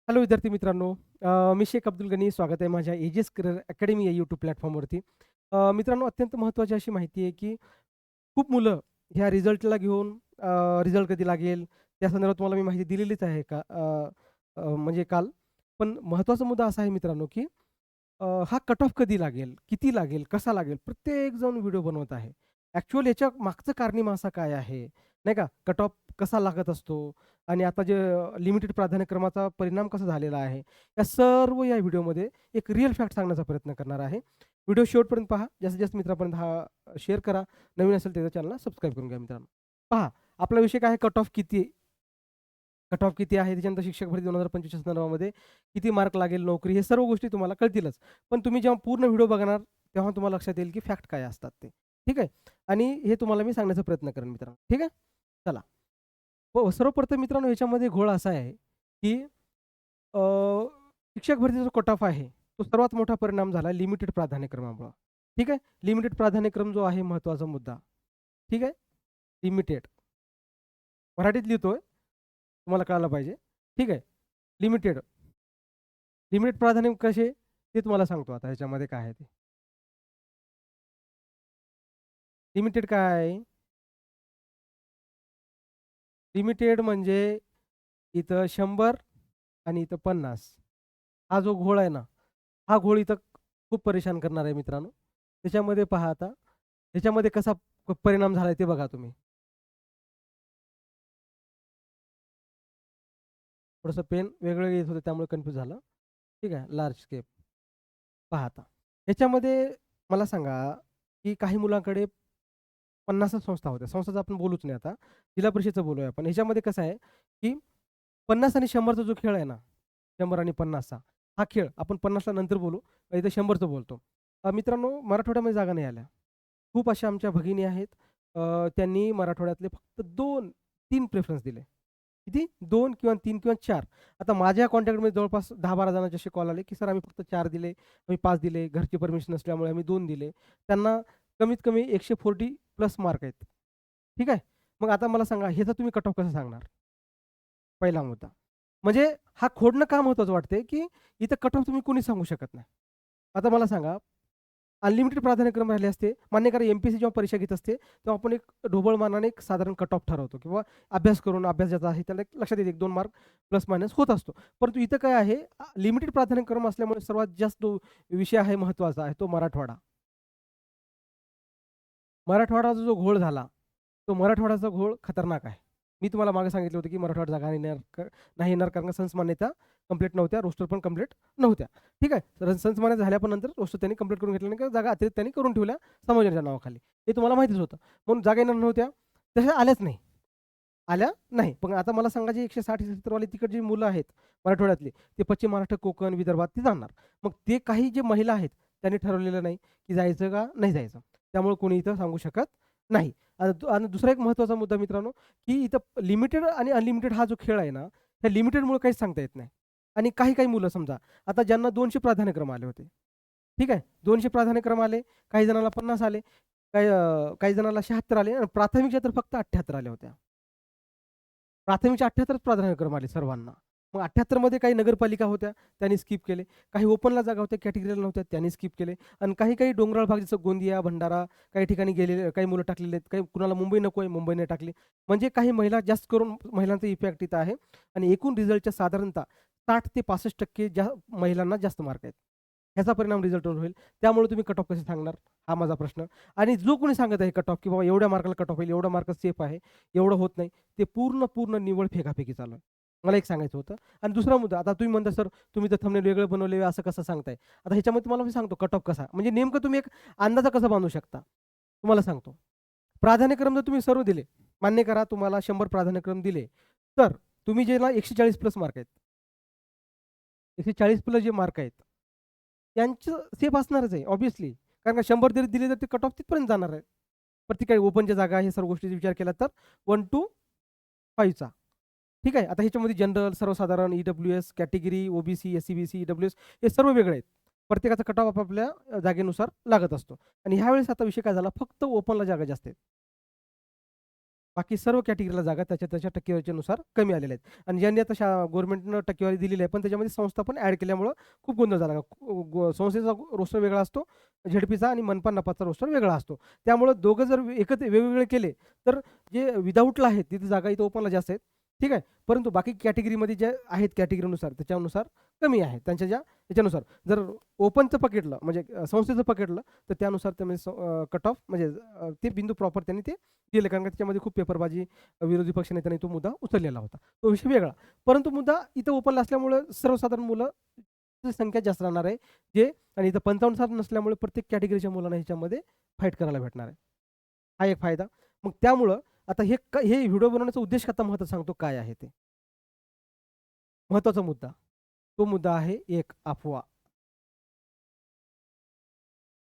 Hello विद्यार्थी मित्रांनो. मी शेख अब्दुल गनी. स्वागत आहे माझ्या एजेस करिअर अकॅडमी या यूट्यूब प्लॅटफॉर्मवरती. मित्रांनो, अत्यंत महत्त्वाची अशी माहिती आहे, की खूप मुलं ह्या रिझल्टला घेऊन रिझल्ट कधी लागेल त्या संदर्भात तुम्हाला मी माहिती दिलेलीच आहे का म्हणजे काल. पण महत्त्वाचा मुद्दा असा आहे मित्रांनो, की हा कट ऑफ कधी लागेल, किती लागेल, कसा लागेल, प्रत्येकजण व्हिडिओ बनवत आहे. ॲक्चुअल याच्या मागचं कारनीमा असा काय आहे, नाही का? कट ऑफ कसा लागत असतो आणि आता जे लिमिटेड प्राधान्यक्रमाचा परिणाम कसा झालेला आहे, या व्हिडिओमध्ये एक रिअल फॅक्ट सांगण्याचा प्रयत्न करणार आहे. व्हिडिओ शेवटपर्यंत पहा. जास्तीत जास्त मित्रापर्यंत हा शेअर करा. नवीन असेल तर चॅनलला सबस्क्राईब करून घ्या मित्रांनो. पहा, आपला विषय काय आहे, कट ऑफ किती आहे, त्याच्यानंतर शिक्षक भरती 2025च्या संदर्भामध्ये किती मार्क लागेल, नोकरी, हे सर्व गोष्टी तुम्हाला कळतीलच. पण तुम्ही जेव्हा पूर्ण व्हिडिओ बघणार, तेव्हा तुम्हाला लक्षात येईल की फॅक्ट काय असतात ते. ठीक आहे? आणि हे तुम्हाला मी सांगण्याचा प्रयत्न करेन मित्रांनो. ठीक आहे? चला. हो, सर्वप्रथम मित्रांनो, ह्याच्यामध्ये घोळ असा आहे, की अ, शिक्षक भरतीचा जो कट ऑफ आहे, तो सर्वात मोठा परिणाम झाला लिमिटेड प्राधान्यक्रमामुळं. ठीक आहे? लिमिटेड प्राधान्यक्रम जो आहे महत्त्वाचा मुद्दा. ठीक आहे? लिमिटेड. मराठीत लिहितोय, तुम्हाला कळायला पाहिजे. ठीक आहे? लिमिटेड. लिमिटेड प्राधान्य कसे, ते तुम्हाला सांगतो आता ह्याच्यामध्ये काय आहे ते. लिमिटेड काय आहे? लिमिटेड म्हणजे इथं 100 आणि इथं 50. हा जो घोळ आहे ना, हा घोळ इथं खूप परेशान करणार आहे मित्रांनो. त्याच्यामध्ये पहा आता, ह्याच्यामध्ये कसा परिणाम झालाय ते बघा तुम्ही. थोडंसं पेन वेगळं येत होतं त्यामुळे कन्फ्यूज झालं. ठीक आहे, लार्ज स्केप. पहा आता. ह्याच्यामध्ये मला सांगा, की काही मुलांकडे 50च संस्था होत्या. संस्थाचं आपण बोलूच नाही आता. जिल्हा परिषदचं बोलूया आपण. ह्याच्यामध्ये कसं आहे, की 50 आणि 100चा जो खेळ आहे ना, 100 आणि 50चा हा खेळ आपण 50ला नंतर बोलू. इथं 100चं बोलतो. मित्रांनो, मराठवाड्यामध्ये जागा नाही आल्या. खूप अशा आमच्या भगिनी आहेत. त्यांनी मराठवाड्यातले फक्त 2-3 प्रेफरन्स दिले. किती? 2 किंवा 3 किंवा 4. आता माझ्या कॉन्टॅक्टमध्ये जवळपास 10-12 जणांचे असे कॉल आले, की "सर, आम्ही फक्त 4 दिले, आम्ही 5 दिले, घरची परमिशन नसल्यामुळे आम्ही 2 दिले." त्यांना कमीत कमी 140 प्लस मार्क आहेत. ठीक आहे. मग आता मला सांगा, ह्याचा तुम्ही कट ऑफ कसा सांगणार? पहिला मुद्दा. म्हणजे हा खोडणं का महत्त्वाचं वाटतंय, की इथं कट ऑफ तुम्ही कोणी सांगू शकत नाही. आता मला सांगा, अनलिमिटेड प्राधान्यक्रम राहिले असते, मान्य करा, एम-पी-एस-सी जेव्हा परीक्षा घेत असते, तेव्हा आपण एक ढोबळ मानाने एक साधारण कट ऑफ ठरवतो किंवा अभ्यास करून, अभ्यास ज्याचा आहे त्याला एक लक्षात येते 1-2 मार्क प्लस मायनस होत असतो. परंतु इथं काय आहे, लिमिटेड प्राधान्यक्रम असल्यामुळे सर्वात जास्त जो विषय आहे महत्त्वाचा आहे, तो मराठवाडा. मराठवाड्याचा जो घोळ झाला, तो मराठवाड्याचा घोळ खतरनाक आहे. मी तुम्हाला मागे सांगितलं होतं, की मराठवाडा जागा नाही येणार कारण का संच मान्यता कंप्लीट नव्हत्या, रोस्टर पण कंप्लीट नव्हत्या. ठीक आहे. तर संच मान्यता झाल्या पण नंतर रोस्टर त्यांनी कंप्लीट करून घेतलं नाही किंवा जागा अतिरिक्त त्यांनी करून ठेवल्या समायोजनाच्या नावाखाली. हे तुम्हाला माहितीच होतं. म्हणून जागा येणार नव्हत्या, तशा आल्याच नाही. आल्या नाही. पण आता मला सांगा, जी 160-170 वाली तिकडची मुलं आहेत मराठवाड्यातली, ते पश्चिम महाराष्ट्र, कोकण, विदर्भात ते जाणार. मग ते काही जे महिला आहेत, त्यांनी ठरवलेलं नाही, की जायचं का नाही जायचं. त्यामुळे कोणी इथं सांगू शकत नाही. आणि दुसरा एक महत्त्वाचा मुद्दा मित्रांनो, की इथं लिमिटेड आणि अनलिमिटेड हा जो खेळ आहे ना, त्या लिमिटेडमुळे काहीच सांगता येत नाही. आणि काही-काही मुलं समजा, आता ज्यांना 200 प्राधान्यक्रम आले होते. ठीक आहे. 200 प्राधान्यक्रम आले, काही जणांना 50 आले, काही जणांना 76 आले आणि प्राथमिकच्या तर फक्त 78 आल्या होत्या. प्राथमिकचे 78च प्राधान्यक्रम आले सर्वांना. मग 78 मध्ये काही नगरपालिका होत्या, त्यांनी स्किप केले. काही ओपनला जागा होत्या, कॅटेगरीला नव्हत्या, त्यांनी स्किप केले. आणि काही-काही डोंगराळ भाग जसं गोंदिया, भंडारा, काही ठिकाणी गेलेले काही मुलं टाकलेले आहेत. काही कुणाला मुंबई नको आहे, मुंबईने टाकली. म्हणजे काही महिला जास्त करून महिलांचा इफेक्ट इथं आहे आणि एकूण रिझल्टच्या साधारणतः 60 ते 65% महिलांना जास्त मार्क आहेत. ह्याचा परिणाम रिझल्टवर होईल. त्यामुळे तुम्ही कट ऑफ कसे सांगणार? हा माझा प्रश्न. आणि जो कोणी सांगत आहे कट ऑफ, की बाबा एवढ्या मार्काला कट ऑफ होईल, एवढा मार्क सेफ आहे, एवढं होत नाही. ते पूर्ण निव्वळ फेकाफेकी चालू आहे. मला एक सांगायचं होतं. आणि दुसरा मुद्दा, आता तुम्ही म्हणता, "सर, तुम्ही तर थंबनेल वेगळं बनवले, असं कसं सांगताय?" आता ह्याच्यामध्ये तुम्हाला मी सांगतो कट ऑफ कसा, म्हणजे नेमकं तुम्ही एक अंदाजा कसा बांधू शकता? तुम्हाला सांगतो. प्राधान्यक्रम जर तुम्ही सर्व दिले, मान्य करा तुम्हाला 100 प्राधान्यक्रम दिले, तर तुम्ही ज्याला 140 प्लस मार्क आहेत, 140 प्लस जे मार्क आहेत, त्यांचं सेफ असणारच आहे ऑब्व्हियसली. कारण का 100 जरी दिले, तर ते कट ऑफ तिथपर्यंत जाणार आहे. प्रत्येक काही ओपनच्या जागा, हे सर्व गोष्टीचा विचार केला तर 1 टू 5 चा. ठीक आहे. आता ह्याच्यामध्ये जनरल, सर्वसाधारण, ई-डब्ल्यू-एस, कॅटेगरी, ओ-बी-सी, एस-सी-बी-सी, ई-डब्ल्यू-एस हे सर्व वेगळे आहेत. प्रत्येकाचा कट ऑफ आपापल्या जागेनुसार लागत असतो. आणि ह्यावेळेस आता विषय काय झाला, फक्त ओपनला जागा जास्त आहेत. बाकी सर्व कॅटेगरीला जागा त्याच्या टक्केवारीनुसार कमी आलेल्या आहेत. आणि ज्यांनी आता गव्हर्नमेंटनं टक्केवारी दिलेली आहे, पण त्याच्यामध्ये संस्था पण ॲड केल्यामुळं खूप गोंधळ झाला. संस्थेचा रोस्टर वेगळा असतो, झेडपीचा आणि मनपा नपाचा रोस्टर वेगळा असतो. त्यामुळं दोघं जर एकत्र वेगवेगळे केले, तर जे विदाऊटला आहेत तिथे जागा इथं ओपनला जास्त आहेत, ठीक आहे. परंतु बाकी कॅटेगरीमध्ये जे आहेत कॅटेगरीनुसार त्याच्यानुसार कमी आहे त्यांच्या याच्यानुसार. जर ओपनचं पकडलं म्हणजे संस्थेचं पकडलं, तर त्यानुसार त्यामध्ये कट ऑफ म्हणजे ते बिंदू प्रॉपर त्यांनी ते दिले, कारण का त्याच्यामध्ये खूप पेपरबाजी विरोधी पक्षनेत्यांनी तो मुद्दा उचललेला होता. तो विषय वेगळा. परंतु मुद्दा इथं ओपनला असल्यामुळं सर्वसाधारण मुलं संख्या जास्त राहणार आहे, जे आणि इथं 55 नसल्यामुळे प्रत्येक कॅटेगरीच्या मुलांना ह्याच्यामध्ये फाईट करायला भेटणार आहे. हा एक फायदा. मग त्यामुळं आता हे व्हिडिओ बनवण्याचा उद्देश आता महत्त्वाचा सांगतो काय आहे ते. महत्त्वाचा मुद्दा. तो मुद्दा आहे एक अफवा.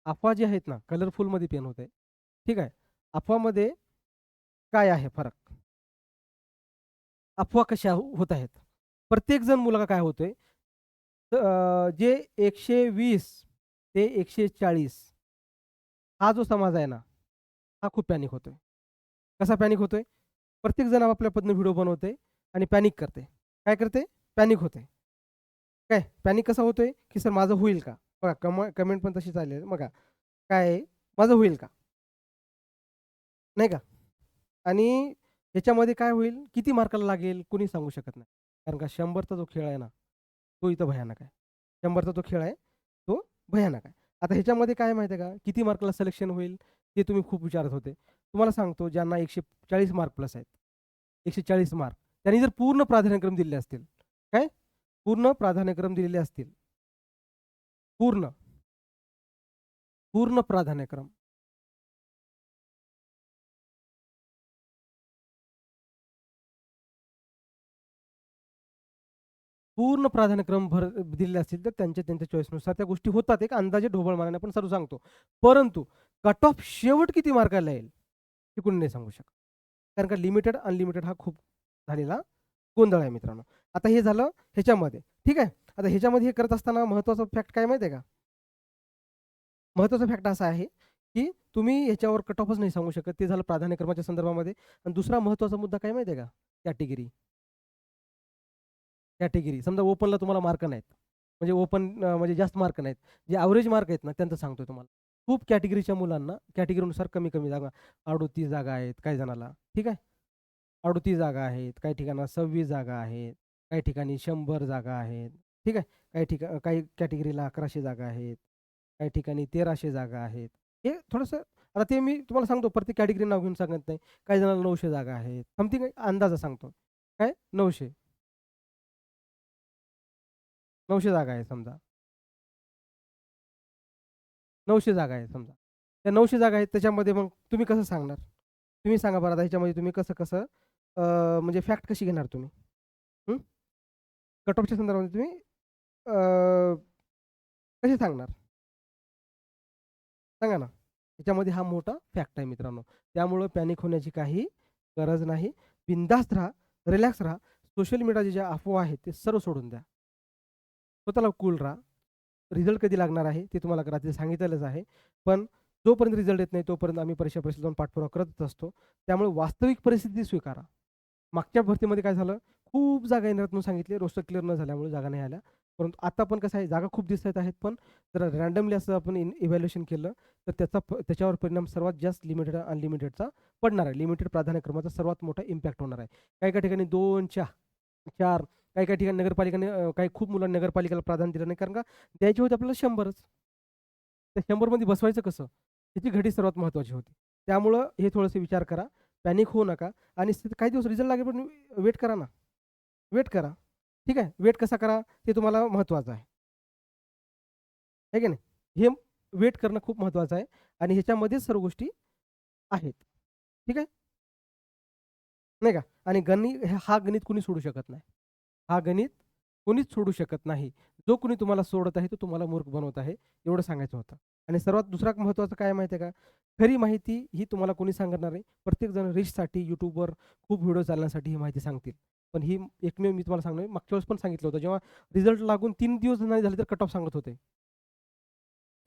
अफवा जी आहेत ना, कलरफुलमध्ये पेन होतंय. ठीक आहे. अफवामध्ये काय आहे फरक? अफवा कशा होत आहेत? प्रत्येकजण मुलगा काय होतोय, जे 120 ते 140 हा जो समाज आहे ना, हा खूप पॅनिक होतोय. कसा पॅनिक होतोय? प्रत्येकजण आपापल्या पद्धतीने व्हिडिओ बनवतंय आणि पॅनिक करते. काय करते? पॅनिक होते. काय? पॅनिक कसा होतोय, की सर माझं होईल का? बघा कमेंट पण तशीच आली आहे. बघा, काय आहे? माझं होईल का? नाही का? आणि ह्याच्यामध्ये काय होईल, किती मार्काला लागेल कोणी सांगू शकत नाही. कारण का 100चा जो खेळ आहे ना, तो इथं भयानक आहे. 100चा जो खेळ आहे, तो भयानक आहे. आता ह्याच्यामध्ये काय आहे माहिती आहे का, किती मार्काला सिलेक्शन होईल, ते तुम्ही खूप विचारत होते. तुम्हाला सांगतो ज्यांना 140 मार्क प्लस आहेत, 140 मार्क, त्यांनी जर पूर्ण प्राधान्यक्रम दिलेले असतील, काय? पूर्ण प्राधान्यक्रम दिलेले असतील. पूर्ण, पूर्ण प्राधान्यक्रम. पूर्ण प्राधान्यक्रम दिलेले असतील, तर त्यांच्या चॉईसनुसार त्या गोष्टी होतात. एक अंदाजे ढोबळ मानाने आपण सर्व सांगतो. परंतु कट ऑफ शेवट किती मार्काला येईल, हे कुणी नाही सांगू शकत. कारण का लिमिटेड, अनलिमिटेड हा खूप झालेला गोंधळ आहे मित्रांनो. आता हे झालं ह्याच्यामध्ये, ठीक आहे. आता ह्याच्यामध्ये हे करत असताना महत्त्वाचा फॅक्ट काय माहिती आहे का? महत्त्वाचा फॅक्ट असा आहे, की तुम्ही ह्याच्यावर कट ऑफच नाही सांगू शकत. ते झालं प्राधान्यक्रमाच्या संदर्भामध्ये. आणि दुसरा महत्त्वाचा मुद्दा काय माहिती आहे का? कॅटेगरी. कॅटेगरी. समजा ओपनला तुम्हाला मार्क नाहीत. म्हणजे म्हणजे जास्त मार्क नाहीत. जे एव्हरेज मार्क आहेत ना, त्यांचं सांगतोय तुम्हाला. खूप कॅटेगरीच्या मुलांना कॅटेगरीनुसार कमी-कमी जागा, 38 जागा आहेत काही जणाला, ठीक आहे. 38 जागा आहेत, काही ठिकाणी 26 जागा आहेत, काही ठिकाणी 100 जागा आहेत, ठीक आहे. काही कॅटेगरीला 1100 जागा आहेत, काही ठिकाणी 1300 जागा आहेत. हे थोडंसं आता ते मी तुम्हाला सांगतो प्रत्येक कॅटेगरी नाव घेऊन सांगत नाही. काही जणांना 900 जागा आहेत. समथिंग अंदाजा सांगतो. काय? 900. 900 जागा आहेत समजा. 900 जागा आहेत समजा. त्या 900 जागा आहेत त्याच्यामध्ये मग तुम्ही कसं सांगणार? तुम्ही सांगा बरं आता ह्याच्यामध्ये तुम्ही कसं-कसं म्हणजे फॅक्ट कशी घेणार तुम्ही? हं? कट ऑफच्या संदर्भामध्ये तुम्ही अ, कसे सांगणार? सांगा ना. त्याच्यामध्ये हा मोठा फॅक्ट आहे मित्रांनो. त्यामुळं पॅनिक होण्याची काही गरज नाही. बिनधास्त राहा, रिलॅक्स राहा. सोशल मीडियाच्या ज्या अफवा आहेत ते सर्व सोडून द्या. स्वतःला कूल राहा. रिझल्ट कधी लागणार आहे ते तुम्हाला रात्री सांगितलेलंच आहे. पण जोपर्यंत रिझल्ट येत नाही तोपर्यंत आम्ही परीक्षेला जाऊन पाठपुरावा करतच असतो. त्यामुळे वास्तविक परिस्थिती स्वीकारा. मागच्या भरतीमध्ये काय झालं, खूप जागा येणार म्हणून सांगितले, रोस्टर क्लिअर न झाल्यामुळे जागा नाही आल्या. परंतु आता पण कसं आहे, जागा खूप दिसत आहेत, पण जर रँडमली असं आपण इव्हॅल्युएशन केलं, तर त्याच्यावर परिणाम सर्वात जास्त लिमिटेड अनलिमिटेडचा पडणार आहे. लिमिटेड प्राधान्यक्रमाचा सर्वात मोठा इम्पॅक्ट होणार आहे. काही-काही ठिकाणी 2, 4 काही-काही ठिकाणी नगरपालिकेने काही खूप मुलांनी नगरपालिकेला प्राधान्य दिलं नाही, कारण का द्यायची होती आपल्याला 100च. त्या 100 मध्ये बसवायचं कसं? ह्याची घडी सर्वात महत्त्वाची होती. त्यामुळं हे थोडंसं विचार करा. पॅनिक होऊ नका आणि काही दिवस रिझल्ट लागेल पण वेट करा ना. वेट करा. ठीक आहे. वेट कसा करा ते तुम्हाला महत्त्वाचं आहे. आहे की नाही? हे वेट करणं खूप महत्त्वाचं आहे आणि ह्याच्यामध्येच सर्व गोष्टी आहेत. ठीक आहे? नाही का? आणि हा गणित कुणी सोडू शकत नाही. हा गणित कोणीच सोडू शकत नाही. जो कोणी तुम्हाला सोडत आहे, तो तुम्हाला मूर्ख बनवत आहे, एवढं सांगायचं होतं. आणि सर्वात दुसरा महत्त्वाचं काय माहिती आहे का? खरी माहिती ही तुम्हाला कोणी सांगणार नाही. प्रत्येकजण रीचसाठी YouTubeवर खूप व्हिडिओ चालण्यासाठी ही माहिती सांगतील. पण ही एकमेव मी तुम्हाला सांगणार मागच्या वेळेस पण सांगितलं होतं. जेव्हा रिझल्ट लागून 3 दिवस नाही झाले, तर कट ऑफ सांगत होते.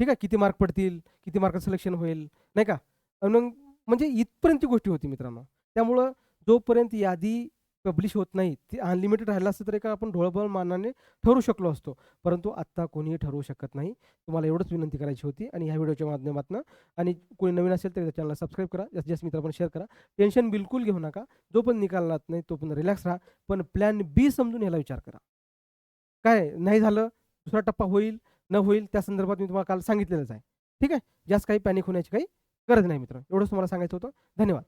ठीक आहे. किती मार्क पडतील, किती मार्कात सिलेक्शन होईल, नाही का? मग म्हणजे इथपर्यंतची गोष्टी होती मित्रांनो. त्यामुळं जोपर्यंत यादी पब्लिश होत नाही, ती अनलिमिटेड राहिलं असतं तर एका आपण ढोबळ मानाने ठरवू शकलो असतो. परंतु आत्ता कोणीही ठरवू शकत नाही. तुम्हाला एवढंच विनंती करायची होती आणि ह्या व्हिडिओच्या माध्यमातून आणि कोणी नवीन असेल तर चॅनलला सबस्क्राईब करा. जास्तीत जास्त मित्रांना शेअर करा. टेन्शन बिलकुल घेऊ नका. जो पण निकाल लागत नाही तो पण रिलॅक्स राहा. पण प्लॅन बी समजून ह्याला विचार करा. काय नाही झालं, दुसरा टप्पा होईल, न होईल त्या संदर्भात मी तुम्हाला काल सांगितलेलंच आहे. ठीक आहे? जास्त काही पॅनिक होण्याची काही गरज नाही मित्र. एवढंच तुम्हाला सांगायचं होतं. धन्यवाद.